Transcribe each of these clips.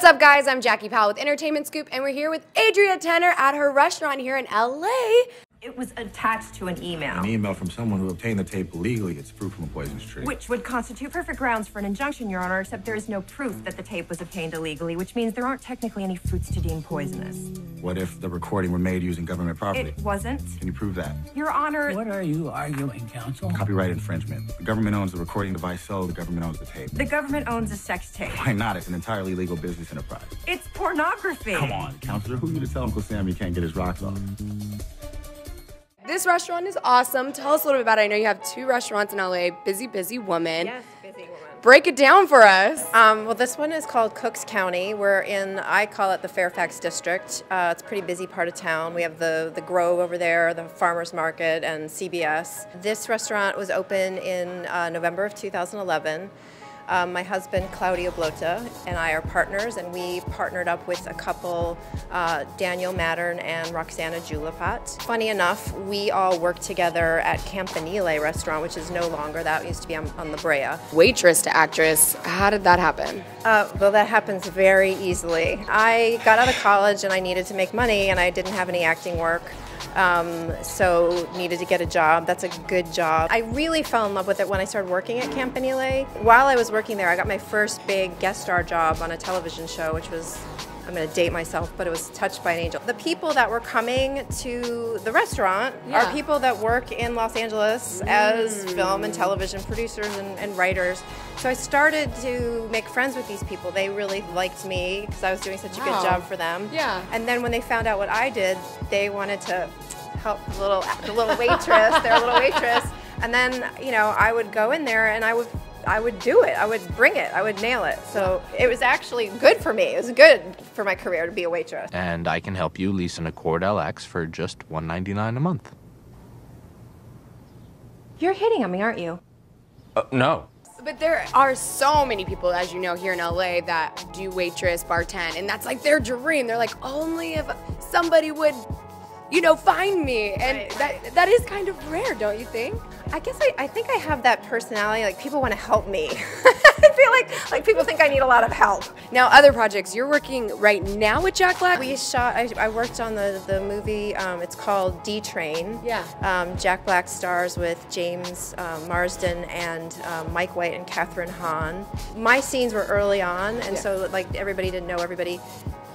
What's up, guys? I'm Jackie Powell with Entertainment Scoop, and we're here with Adria Tennor at her restaurant here in LA. It was attached to an email. An email from someone who obtained the tape illegally. It's fruit from a poisonous tree. Which would constitute perfect grounds for an injunction, Your Honor, except there is no proof that the tape was obtained illegally, which means there aren't technically any fruits to deem poisonous. What if the recording were made using government property? It wasn't. Can you prove that? Your Honor... What are you arguing, counsel? Copyright infringement. The government owns the recording device, so the government owns the tape. The government owns a sex tape. Why not? It's an entirely legal business enterprise. It's pornography. Come on, counselor. Who are you to tell Uncle Sam he can't get his rocks off? This restaurant is awesome. Tell us a little bit about it. I know you have 2 restaurants in LA. Busy, busy woman. Yes, busy woman. Break it down for us. Well, this one is called Cooks County. We're in, I call it the Fairfax District. It's a pretty busy part of town. We have the Grove over there, the Farmers Market, and CBS. This restaurant was open in November of 2011. My husband, Claudio Blota, and I are partners, and we partnered up with a couple, Daniel Mattern and Roxana Julafat. Funny enough, we all worked together at Campanile restaurant, which is no longer. That used to be on La Brea. Waitress to actress, how did that happen? Well, that happens very easily. I got out of college and I needed to make money, and I didn't have any acting work. So needed to get a job. That's a good job. I really fell in love with it when I started working at Campanile. While I was working there, I got my first big guest star job on a television show, which was, I'm going to date myself, but it was Touched by an Angel. The people that were coming to the restaurant are people that work in Los Angeles as film and television producers and writers. So I started to make friends with these people. They really liked me because I was doing such a good job for them. Yeah. And then when they found out what I did, they wanted to help the little waitress, their little waitress. And then, you know, I would go in there and I would do it. I would bring it. I would nail it. So it was actually good for me. It was good for my career to be a waitress. And I can help you lease an Accord LX for just $199 a month. You're hitting on me, aren't you? No. But there are so many people, as you know, here in LA that do waitress, bartend, and that's like their dream. They're like, only if somebody would, you know, find me. And that is kind of rare, don't you think? I guess I think I have that personality, like people want to help me. I feel like people think I need a lot of help. Now, other projects, you're working right now with Jack Black? We shot, I worked on the movie, it's called D-Train. Yeah. Jack Black stars with James Marsden and Mike White and Catherine Hahn. My scenes were early on, and so like everybody didn't know everybody.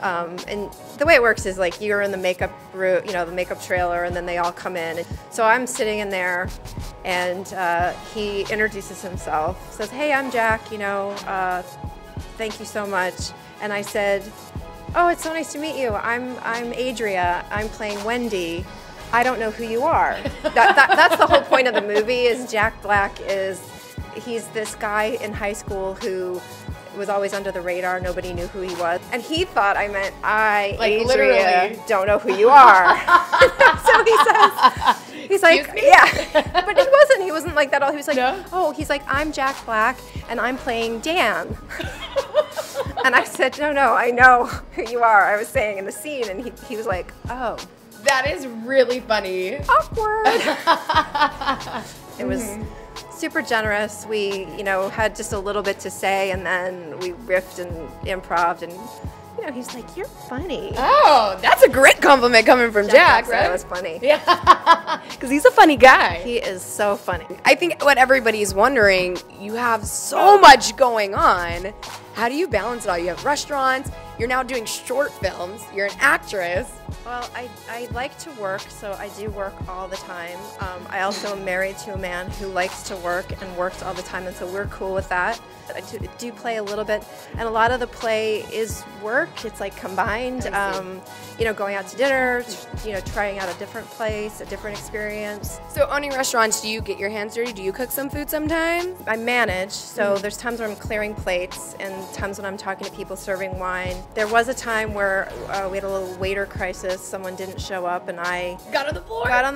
And the way it works is like you're in the makeup room, you know, the makeup trailer, and then they all come in. So I'm sitting in there, and he introduces himself, says, "Hey, I'm Jack, you know, thank you so much." And I said, "Oh, it's so nice to meet you. I'm Adria. I'm playing Wendy. I don't know who you are." That's the whole point of the movie. Is Jack Black he's this guy in high school who was always under the radar. Nobody knew who he was. And he thought I meant, Adria, literally, don't know who you are. So he says, he's like, me? Yeah. But he wasn't like that all. He was like, oh, he's like, I'm Jack Black and I'm playing Dan. And I said, no, I know who you are. I was saying in the scene, and he was like, oh. That is really funny. Awkward. It was super generous. We, you know, had just a little bit to say, and then we riffed and improv'd, and you know, he's like, "You're funny." Oh, that's a great compliment coming from Jack, right? That was funny. Yeah, because he's a funny guy. He is so funny. I think what everybody's wondering, you have so much going on. How do you balance it all? You have restaurants, you're now doing short films, you're an actress. Well, I like to work, so I do work all the time. I also am married to a man who likes to work and works all the time, and so we're cool with that. I do play a little bit, and a lot of the play is work. It's like combined, you know, going out to dinner, you know, trying out a different place, a different experience. So owning restaurants, do you get your hands dirty? Do you cook some food sometimes? I manage, so there's times where I'm clearing plates and times when I'm talking to people serving wine. There was a time where we had a little waiter crisis. Someone didn't show up, and I got on the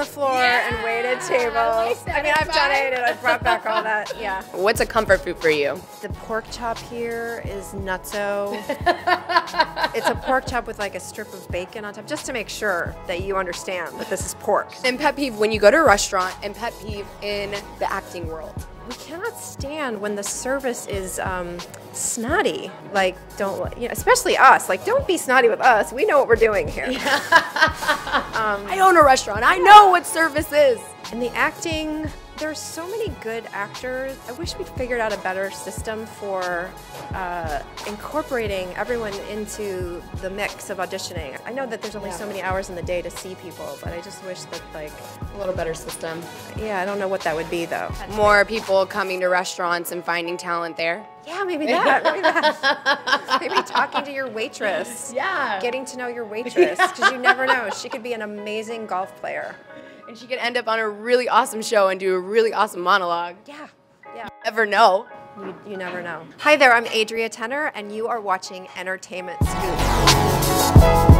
floor and waited tables. I mean, I've done it, and I've brought back all that. Yeah. What's a comfort food for you? The pork chop here is nutso. It's a pork chop with like a strip of bacon on top, just to make sure that you understand that this is pork. And pet peeve when you go to a restaurant, and pet peeve in the acting world. we cannot stand when the service is snotty. Like, especially us. Like, don't be snotty with us. We know what we're doing here. I own a restaurant. I know what service is. And the acting, there's so many good actors. I wish we'd figured out a better system for incorporating everyone into the mix of auditioning. I know that there's only so many hours in the day to see people, but I just wish that, like, A little better system. yeah, I don't know what that would be though. More people coming to restaurants and finding talent there. Yeah, maybe that. Maybe that. Maybe talking to your waitress. Yeah. Getting to know your waitress, because you never know. She could be an amazing golf player. And she could end up on a really awesome show and do a really awesome monologue. Yeah. Yeah. Never know. You never know. Hi there, I'm Adria Tennor, and you are watching Entertainment Scoop.